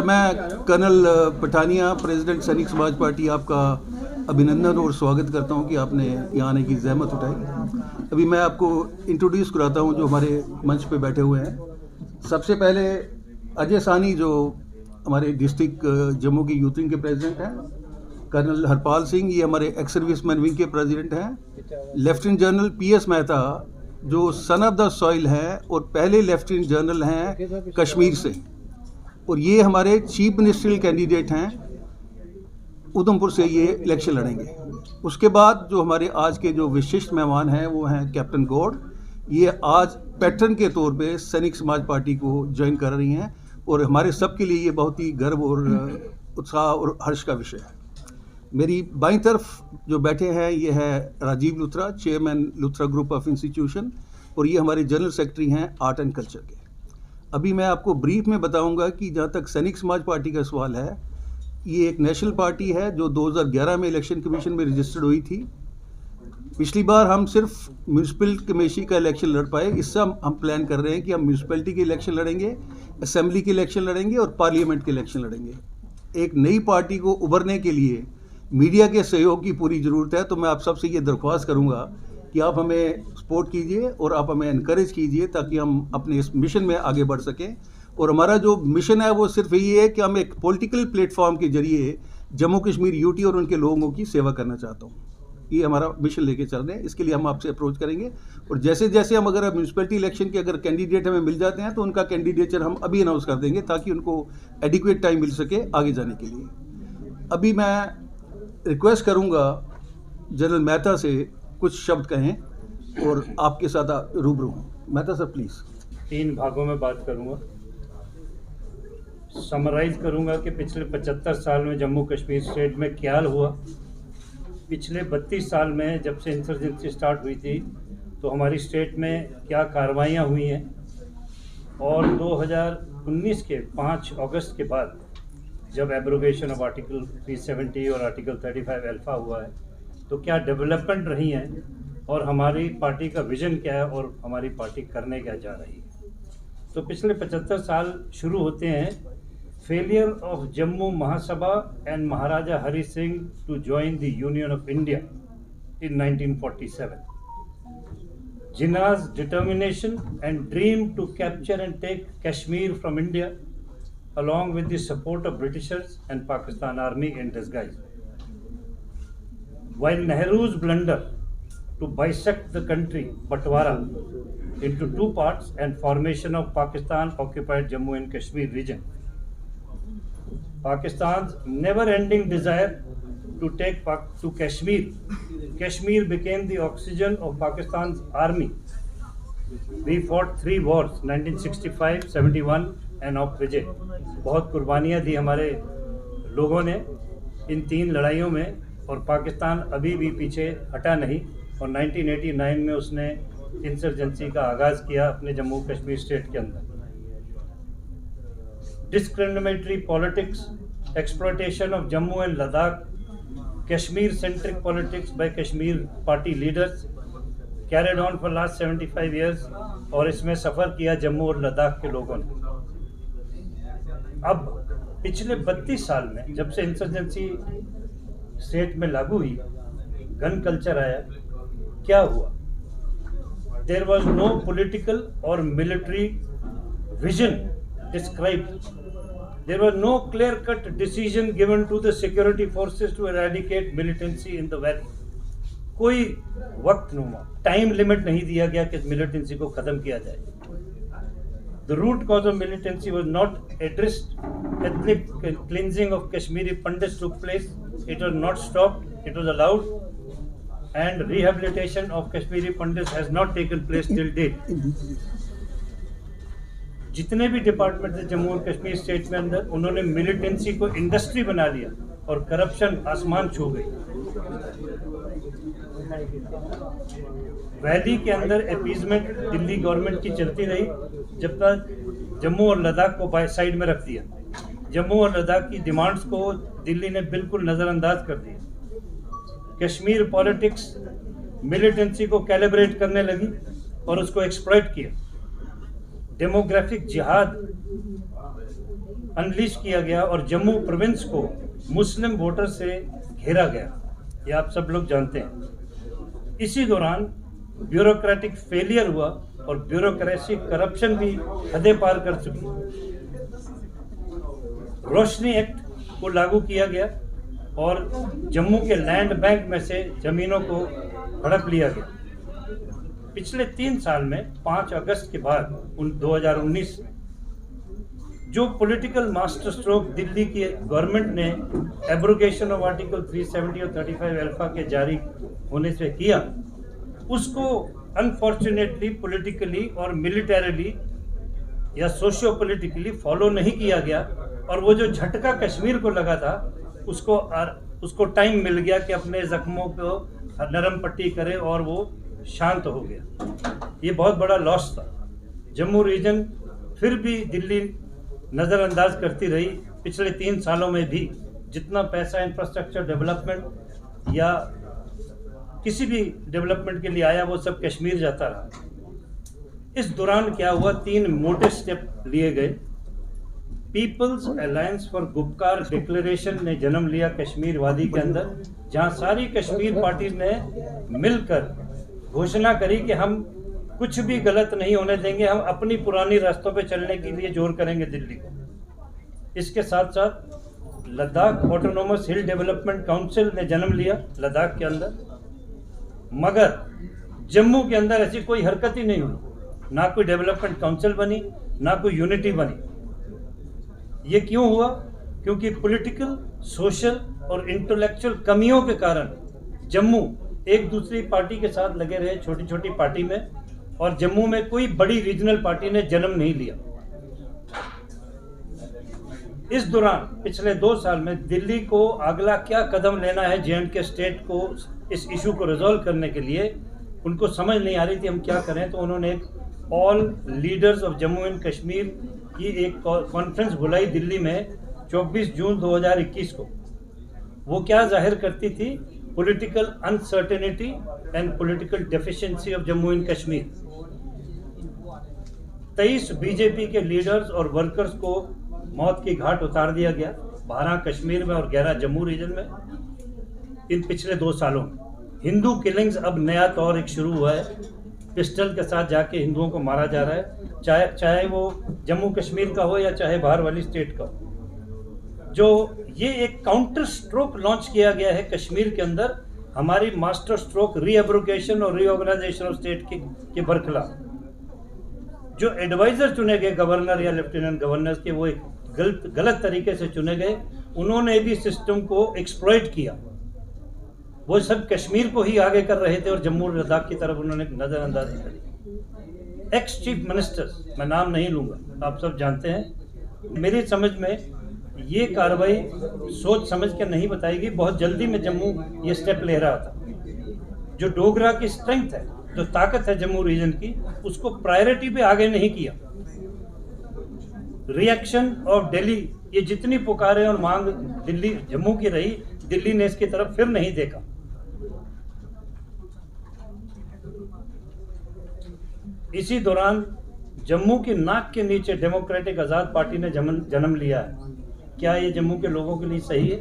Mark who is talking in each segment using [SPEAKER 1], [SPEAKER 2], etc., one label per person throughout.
[SPEAKER 1] मैं colonel Pathania, president सैनिक समाज पार्टी, आपका अभिनंदन और स्वागत करता हूं कि आपने यहाँ आने की जहमत उठाई। अभी मैं आपको इंट्रोड्यूस कराता हूं जो हमारे मंच पे बैठे हुए हैं। सबसे पहले अजय सानी, जो हमारे डिस्ट्रिक्ट जम्मू की यूथ विंग के प्रेसिडेंट हैं। कर्नल हरपाल सिंह, ये हमारे एक्स सर्विसमैन विंग के प्रेसिडेंट हैं। लेफ्टिनेंट जनरल PS मेहता, जो सन ऑफ द सॉइल हैं और पहले लेफ्टिनेंट जनरल हैं कश्मीर से, और ये हमारे चीफ मिनिस्ट्रियल कैंडिडेट हैं, उधमपुर से ये इलेक्शन लड़ेंगे। उसके बाद जो हमारे आज के जो विशिष्ट मेहमान हैं वो हैं कैप्टन गौड़। ये आज पैटर्न के तौर पे सैनिक समाज पार्टी को ज्वाइन कर रही हैं और हमारे सबके लिए ये बहुत ही गर्व और उत्साह और हर्ष का विषय है। मेरी बाईं तरफ जो बैठे हैं ये है Rajiv Luthra, chairman Luthra group of institution, और ये हमारे जनरल सेक्रेटरी हैं आर्ट एंड कल्चर के। अभी मैं आपको ब्रीफ में बताऊंगा कि जहाँ तक सैनिक समाज पार्टी का सवाल है, ये एक नेशनल पार्टी है जो 2011 में इलेक्शन कमीशन में रजिस्टर्ड हुई थी। पिछली बार हम सिर्फ म्यूनसिपल कमेटी का इलेक्शन लड़ पाए। इससे हम प्लान कर रहे हैं कि हम म्यूनसिपैलिटी के इलेक्शन लड़ेंगे, असेंबली के इलेक्शन लड़ेंगे और पार्लियामेंट के इलेक्शन लड़ेंगे। एक नई पार्टी को उभरने के लिए मीडिया के सहयोग की पूरी ज़रूरत है, तो मैं आप सबसे ये दरख्वास्त करूँगा कि आप हमें सपोर्ट कीजिए और आप हमें इनकरेज कीजिए ताकि हम अपने इस मिशन में आगे बढ़ सकें। और हमारा जो मिशन है वो सिर्फ ये है कि हम एक पॉलिटिकल प्लेटफॉर्म के जरिए जम्मू कश्मीर यूटी और उनके लोगों की सेवा करना चाहता हूँ। ये हमारा मिशन लेके चल रहे हैं। इसके लिए हम आपसे अप्रोच करेंगे और जैसे जैसे हम अगर म्यूनसिपैलिटी इलेक्शन के अगर कैंडिडेट हमें मिल जाते हैं तो उनका कैंडिडेचर हम अभी अनाउंस कर देंगे ताकि उनको एडिक्वेट टाइम मिल सके आगे जाने के लिए। अभी मैं रिक्वेस्ट करूँगा जनरल मेहता से कुछ शब्द कहें और आपके साथ रूबरू हूँ। Mehta sir please.
[SPEAKER 2] 3 भागों में बात करूँगा। समराइज करूँगा कि पिछले 75 साल में जम्मू कश्मीर स्टेट में क्या हुआ। पिछले 32 साल में जब से इंसर्जेंसी स्टार्ट हुई थी तो हमारी स्टेट में क्या कार्रवाइयाँ हुई हैं, और 2019 के 5 अगस्त के बाद जब एब्रोगेशन ऑफ आर्टिकल 370 और आर्टिकल 35 अल्फा हुआ है तो क्या डेवलपमेंट रही हैं और हमारी पार्टी का विजन क्या है और हमारी पार्टी करने क्या जा रही है। तो पिछले 75 साल शुरू होते हैं failure of Jammu Mahasabha and Maharaja Hari Singh to join the union of India in 1947, Jinnah's determination and dream to capture and take Kashmir from India along with the support of Britishers and Pakistan Army in disguise, while Nehru's blunder to bisect the country Batwara into 2 parts and formation of Pakistan occupied Jammu and Kashmir region. Pakistan's never-ending desire to take to Kashmir. Kashmir became the oxygen of Pakistan's army. We fought 3 wars, 1965, 71 and of Vijay. बहुत कुर्बानियाँ दी हमारे लोगों ने इन 3 लड़ाइयों में, और पाकिस्तान अभी भी पीछे हटा नहीं, और 1989 में उसने इंसर्जेंसी का आगाज़ किया अपने जम्मू कश्मीर स्टेट के अंदर। Discriminatory politics, exploitation of Jammu and Ladakh, Kashmir-centric politics by Kashmir party leaders carried on for last 75 years, और इसमें सफ़र किया जम्मू और लद्दाख के लोगों ने। अब पिछले 32 साल में जब से इंसर्जेंसी स्टेट में लागू हुई, गन कल्चर आया, क्या हुआ? There was no political or military vision described. There was no clear-cut decision given to the security forces to eradicate militancy in the valley. कोई वक्त नुमा टाइम लिमिट नहीं दिया गया कि मिलिटेंसी को ख़त्म किया जाए। The root cause of militancy was not addressed. Ethnic cleansing of Kashmiri Pandits took place. It was not stopped. It was allowed. And rehabilitation of Kashmiri Pandits has not taken place till date. जितने भी department थे जम्मू और Kashmir state में अंदर, उन्होंने militancy को industry बना लिया और करप्शन आसमान छू गई। वैली के अंदर अपीजमेंट दिल्ली गवर्नमेंट की चलती रही जब तक जम्मू और लद्दाख को बाय साइड में रख दिया। जम्मू और लद्दाख की डिमांड्स को दिल्ली ने बिल्कुल नज़रअंदाज कर दिया। कश्मीर पॉलिटिक्स मिलिटेंसी को कैलिब्रेट करने लगी और उसको एक्सप्लॉइट किया। डेमोग्राफिक जिहाद अनलीश किया गया और जम्मू प्रोविंस को मुस्लिम वोटर से घेरा गया, ये आप सब लोग जानते हैं। इसी दौरान ब्यूरोक्रेटिक फेलियर हुआ और ब्यूरोक्रेसी करप्शन भी हदें पार कर चुकी। रोशनी एक्ट को लागू किया गया और जम्मू के लैंड बैंक में से जमीनों को हड़प लिया गया। पिछले 3 साल में 5 अगस्त के बाद 2019 जो पॉलिटिकल मास्टर स्ट्रोक दिल्ली की गवर्नमेंट ने एब्रोगेशन ऑफ आर्टिकल 370 और 35 अल्फा के जारी होने से किया, उसको अनफॉर्चुनेटली पॉलिटिकली और मिलिटरीली या सोशियो पॉलिटिकली फॉलो नहीं किया गया और वो जो झटका कश्मीर को लगा था उसको टाइम मिल गया कि अपने जख्मों को नरम पट्टी करे और वो शांत हो गया। ये बहुत बड़ा लॉस था। जम्मू रीजन फिर भी दिल्ली नज़रअंदाज करती रही। पिछले 3 सालों में भी जितना पैसा इंफ्रास्ट्रक्चर डेवलपमेंट या किसी भी डेवलपमेंट के लिए आया वो सब कश्मीर जाता रहा। इस दौरान क्या हुआ, 3 मोटे स्टेप लिए गए। People's alliance for Gupkar declaration ने जन्म लिया कश्मीर वादी के अंदर, जहां सारी कश्मीर पार्टी ने मिलकर घोषणा करी कि हम कुछ भी गलत नहीं होने देंगे, हम अपनी पुरानी रास्तों पे चलने के लिए जोर करेंगे दिल्ली को। इसके साथ साथ लद्दाख ऑटोनोमस हिल डेवलपमेंट काउंसिल ने जन्म लिया लद्दाख के अंदर, मगर जम्मू के अंदर ऐसी कोई हरकत ही नहीं हुई। ना कोई डेवलपमेंट काउंसिल बनी, ना कोई यूनिटी बनी। ये क्यों हुआ? क्योंकि पॉलिटिकल, सोशल और इंटेलेक्चुअल कमियों के कारण जम्मू एक दूसरी पार्टी के साथ लगे रहे, छोटी छोटी पार्टी में, और जम्मू में कोई बड़ी रीजनल पार्टी ने जन्म नहीं लिया। इस दौरान पिछले 2 साल में दिल्ली को अगला क्या कदम लेना है J&K स्टेट को इस इशू को रिजॉल्व करने के लिए, उनको समझ नहीं आ रही थी हम क्या करें। तो उन्होंने एक all leaders of Jammu and Kashmir की एक कॉन्फ्रेंस बुलाई दिल्ली में 24 जून 2021 को। वो क्या जाहिर करती थी? Political uncertainty and political deficiency of Jammu and Kashmir. 23 BJP के लीडर्स और वर्कर्स को मौत की घाट उतार दिया गया, 12 कश्मीर में और 11 जम्मू रीजन में। इन पिछले 2 सालों में हिंदू किलिंग्स अब नया तौर एक शुरू हुआ है। पिस्टल के साथ जाके हिंदुओं को मारा जा रहा है, चाहे वो जम्मू कश्मीर का हो या चाहे बाहर वाली स्टेट का हो। जो ये एक काउंटर स्ट्रोक लॉन्च किया गया है कश्मीर के अंदर, हमारी मास्टर स्ट्रोक रीएब्रोगेशन और रीऑर्गेनाइजेशन ऑफ स्टेट के बरखिलाफ। जो एडवाइजर चुने गए गवर्नर या लेफ्टिनेंट गवर्नर के, वो एक गलत तरीके से चुने गए। उन्होंने भी सिस्टम को एक्सप्लॉइट किया। वो सब कश्मीर को ही आगे कर रहे थे और जम्मू और लद्दाख की तरफ उन्होंने नजरअंदाजी करी। एक्स चीफ मिनिस्टर्स, मैं नाम नहीं लूंगा, आप सब जानते हैं। मेरी समझ में ये कार्रवाई सोच समझ के नहीं बताएगी। बहुत जल्दी में जम्मू ये स्टेप ले रहा था। जो डोगरा की स्ट्रेंथ है, जो ताकत है जम्मू रीजन की, उसको प्रायोरिटी पे आगे नहीं किया। रिएक्शन ऑफ दिल्ली, ये जितनी पुकारें और मांग दिल्ली जम्मू की रही, दिल्ली ने इसकी तरफ फिर नहीं देखा। इसी दौरान जम्मू की नाक के नीचे डेमोक्रेटिक आज़ाद पार्टी ने जन्म लिया है। क्या ये जम्मू के लोगों के लिए सही है?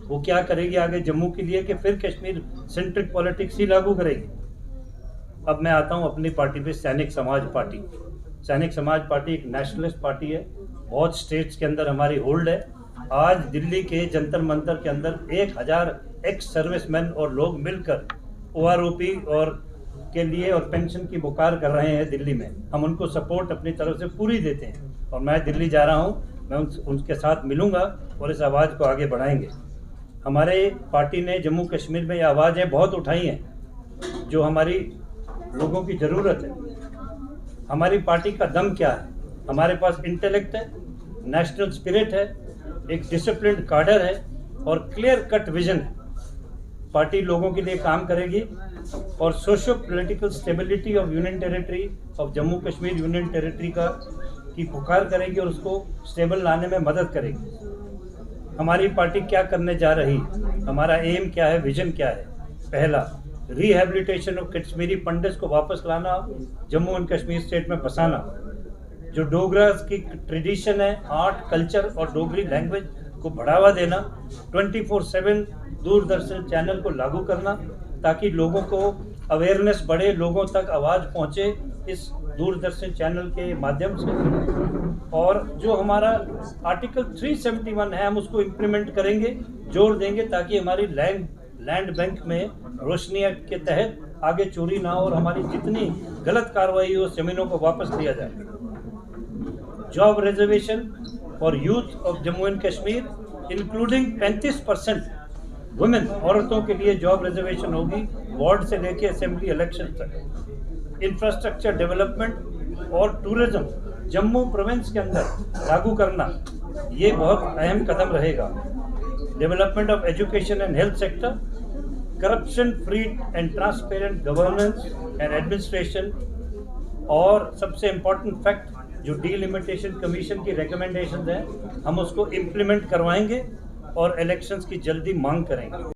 [SPEAKER 2] वो क्या करेगी आगे जम्मू के लिए, कि फिर कश्मीर सेंट्रिक पॉलिटिक्स ही लागू करेगी? अब मैं आता हूँ अपनी पार्टी पे, सैनिक समाज पार्टी। सैनिक समाज पार्टी एक नेशनलिस्ट पार्टी है, बहुत स्टेट्स के अंदर हमारी होल्ड है। आज दिल्ली के जंतर मंतर के अंदर 1000 एक्स सर्विसमैन और लोग मिलकर OROP और के लिए और पेंशन की पुकार कर रहे हैं दिल्ली में। हम उनको सपोर्ट अपनी तरफ से पूरी देते हैं और मैं दिल्ली जा रहा हूँ, मैं उनके साथ मिलूंगा और इस आवाज़ को आगे बढ़ाएंगे। हमारे पार्टी ने जम्मू कश्मीर में ये आवाज़ें बहुत उठाई हैं जो हमारी लोगों की ज़रूरत है। हमारी पार्टी का दम क्या है? हमारे पास इंटेलेक्ट है, नेशनल स्पिरिट है, एक डिसिप्लिन्ड कार्डर है और क्लियर कट विजन है। पार्टी लोगों के लिए काम करेगी और socio political stability of union territory of Jammu Kashmir union territory की पुकार करेगी और उसको स्टेबल लाने में मदद करेगी। हमारी पार्टी क्या करने जा रही है, हमारा एम क्या है, विजन क्या है? पहला, रिहेबिलिटेशन ऑफ कश्मीरी पंडित्स को वापस लाना, जम्मू एंड कश्मीर स्टेट में बसाना। जो डोगरा की ट्रेडिशन है, आर्ट, कल्चर और डोगरी लैंग्वेज को बढ़ावा देना, 24/7 दूरदर्शन चैनल को लागू करना ताकि लोगों को अवेयरनेस बढ़े, लोगों तक आवाज़ पहुँचे इस दूरदर्शन चैनल के माध्यम से। और जो हमारा आर्टिकल 371 है, हम उसको इम्प्लीमेंट करेंगे, जोर देंगे ताकि हमारी लैंड बैंक में रोशनी एक्ट के तहत आगे चोरी ना हो और हमारी जितनी गलत कार्रवाई हो जमीनों को वापस लिया जाए। Job reservation for youth of Jammu and Kashmir including 35% women, औरतों के लिए जॉब रिजर्वेशन होगी वार्ड से लेके असेंबली इलेक्शन तक। इंफ्रास्ट्रक्चर डेवलपमेंट और टूरिज्म जम्मू प्रोविंस के अंदर लागू करना, ये बहुत अहम कदम रहेगा। Development of education and health sector, corruption free and transparent governance and administration, और सबसे इम्पोर्टेंट फैक्ट जो डीलिमिटेशन कमीशन की रिकमेंडेशन है, हम उसको इम्प्लीमेंट करवाएंगे और इलेक्शंस की जल्दी मांग करेंगे।